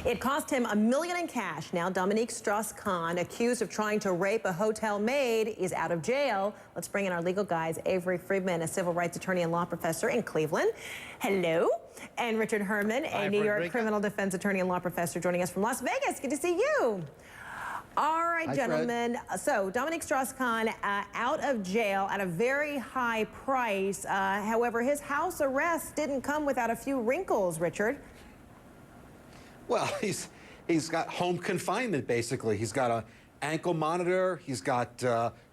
It cost him $1 million in cash. Now Dominique Strauss-Kahn, accused of trying to rape a hotel maid, is out of jail. Let's bring in our legal guys, Avery Friedman, a civil rights attorney and law professor in Cleveland. Hello. And Richard Herman, a New York criminal defense attorney and law professor, joining us from Las Vegas. Good to see you. All right, hi, gentlemen. Fred. So Dominique Strauss-Kahn out of jail at a very high price. However, his house arrest didn't come without a few wrinkles, Richard. Well, he's got home confinement, basically. He's got an ankle monitor. He's got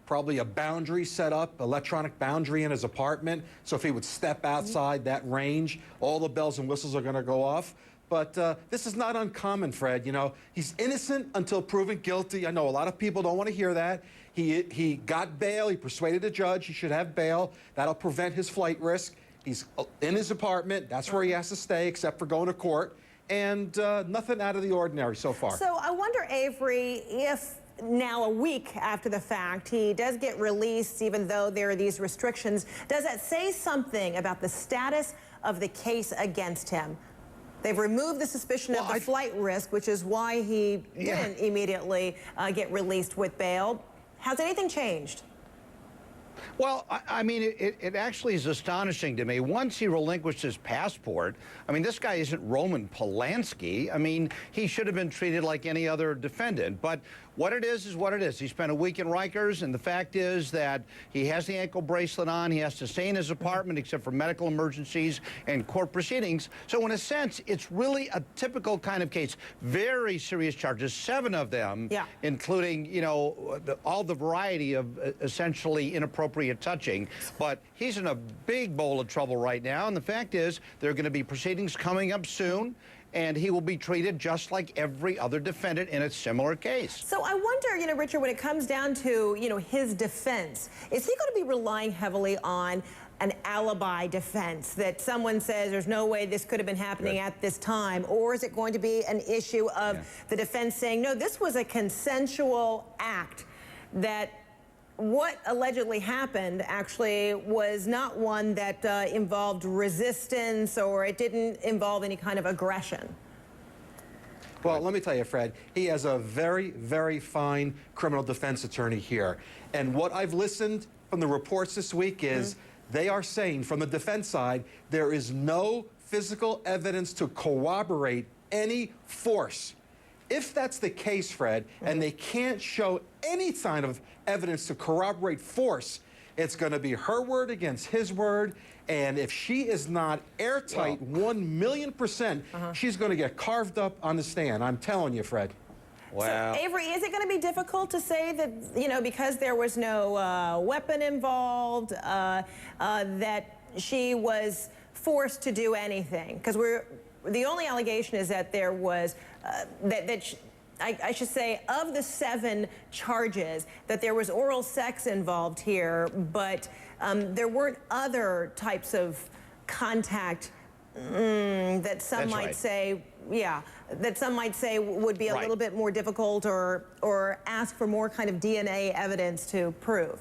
probably a boundary set up, electronic boundary in his apartment. So if he would step outside that range, all the bells and whistles are going to go off. But this is not uncommon, Fred. You know, he's innocent until proven guilty. I know a lot of people don't want to hear that. He got bail. He persuaded a judge he should have bail. That'll prevent his flight risk. He's in his apartment. That's where he has to stay, except for going to court. And nothing out of the ordinary so far. So I wonder, Avery, if now a week after the fact, he does get released, even though there are these restrictions, does that say something about the status of the case against him? They've removed the suspicion of the flight risk, which is why he didn't immediately get released with bail. Has anything changed? Well, I mean, it actually is astonishing to me. Once he relinquished his passport, I mean, this guy isn't Roman Polanski. I mean, he should have been treated like any other defendant. But what it is what it is. He spent a week in Rikers, and the fact is that he has the ankle bracelet on. He has to stay in his apartment except for medical emergencies and court proceedings. So in a sense, it's really a typical kind of case. Very serious charges, 7 of them, including, you know, all the variety of essentially inappropriate touching. But he's in a big bowl of trouble right now, and the fact is there are going to be proceedings coming up soon, and he will be treated just like every other defendant in a similar case. So I wonder, you know, Richard, when it comes down to, you know, his defense, is he going to be relying heavily on an alibi defense, that someone says there's no way this could have been happening at this time? Or is it going to be an issue of the defense saying, no, this was a consensual act, that what allegedly happened actually was not one that involved resistance, or it didn't involve any kind of aggression? Well, let me tell you, Fred, he has a very, very fine criminal defense attorney here. And what I've listened from the reports this week is they are saying from the defense side, there is no physical evidence to corroborate any force. If that's the case, Fred, and they can't show any sign of evidence to corroborate force, it's going to be her word against his word. And if she is not airtight 1,000,000%, she's going to get carved up on the stand. I'm telling you, Fred. Wow. So, Avery, is it going to be difficult to say that, you know, because there was no weapon involved, that she was forced to do anything? Because the only allegation is that there was, I should say, of the 7 charges, that there was oral sex involved here, but there weren't other types of contact that some might say, that some might say would be a little bit more difficult, or ask for more kind of DNA evidence to prove.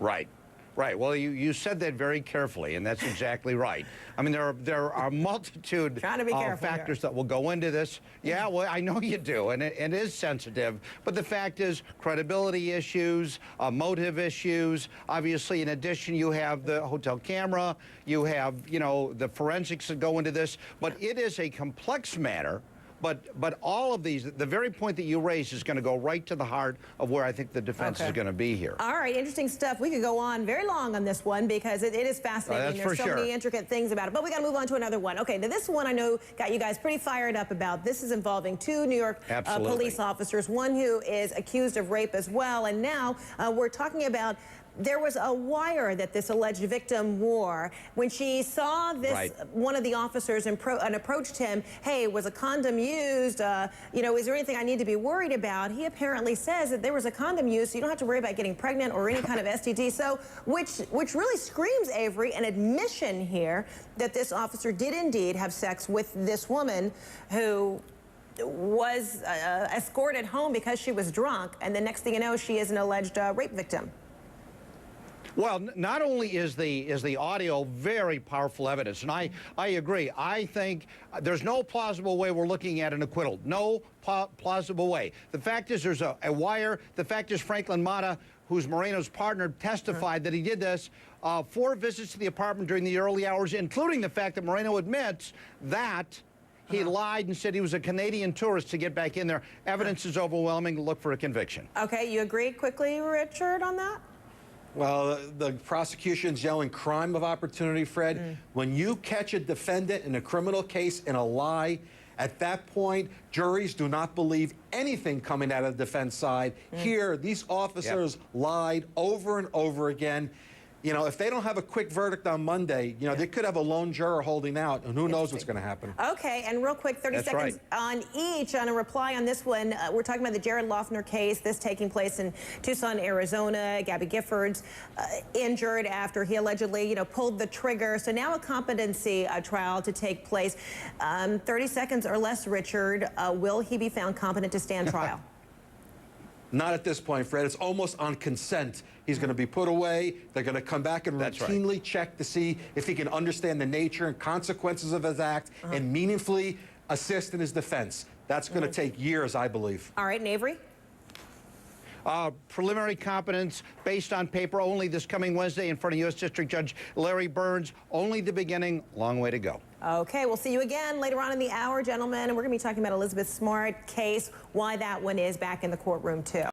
Right. Well, you said that very carefully, and that's exactly right. I mean, there are a multitude of factors that will go into this. Yeah, well, I know you do, and it is sensitive. But the fact is, credibility issues, motive issues. Obviously, in addition, you have the hotel camera. You have, you know, the forensics that go into this. But it is a complex matter. But all of these, the very point that you raised is going to go right to the heart of where I think the defense is going to be here. All right, interesting stuff. We could go on very long on this one because it is fascinating. There's so many intricate things about it. But we got to move on to another one. Okay, now this one I know got you guys pretty fired up about. This is involving 2 New York police officers, one who is accused of rape as well. And now we're talking about, there was a wire that this alleged victim wore. When she saw this, one of the officers and approached him, hey, was a condom used? You know, is there anything I need to be worried about? He apparently says that there was a condom used, so you don't have to worry about getting pregnant or any kind of STD. So, which really screams, Avery, an admission here that this officer did indeed have sex with this woman who was escorted home because she was drunk, and the next thing you know, she is an alleged rape victim. Well, not only is the audio very powerful evidence, and I agree. I think there's no plausible way we're looking at an acquittal. No plausible way. The fact is there's a wire. The fact is Franklin Mata, who's Moreno's partner, testified that he did this 4 visits to the apartment during the early hours, including the fact that Moreno admits that he lied and said he was a Canadian tourist to get back in there. Evidence is overwhelming. Look for a conviction. Okay, you agree quickly, Richard, on that? Well, the prosecution's yelling crime of opportunity, Fred. When you catch a defendant in a criminal case in a lie, at that point, juries do not believe anything coming out of the defense side. Here, these officers lied over and over again. You know, if they don't have a quick verdict on Monday, you know, they could have a lone juror holding out, and who knows what's going to happen. Okay, and real quick, 30 seconds on each on a reply on this one. We're talking about the Jared Loughner case, this taking place in Tucson, Arizona. Gabby Giffords injured after he allegedly, pulled the trigger. So now a competency trial to take place. 30 seconds or less, Richard. Will he be found competent to stand trial? Not at this point, Fred. It's almost on consent. He's going to be put away. They're going to come back and routinely check to see if he can understand the nature and consequences of his act and meaningfully assist in his defense. That's going to take years, I believe. All right, Navery? Preliminary competence based on paper only this coming Wednesday in front of U.S. District Judge Larry Burns. Only the beginning. Long way to go. Okay, we'll see you again later on in the hour, gentlemen. And we're going to be talking about Elizabeth Smart case, why that one is back in the courtroom, too.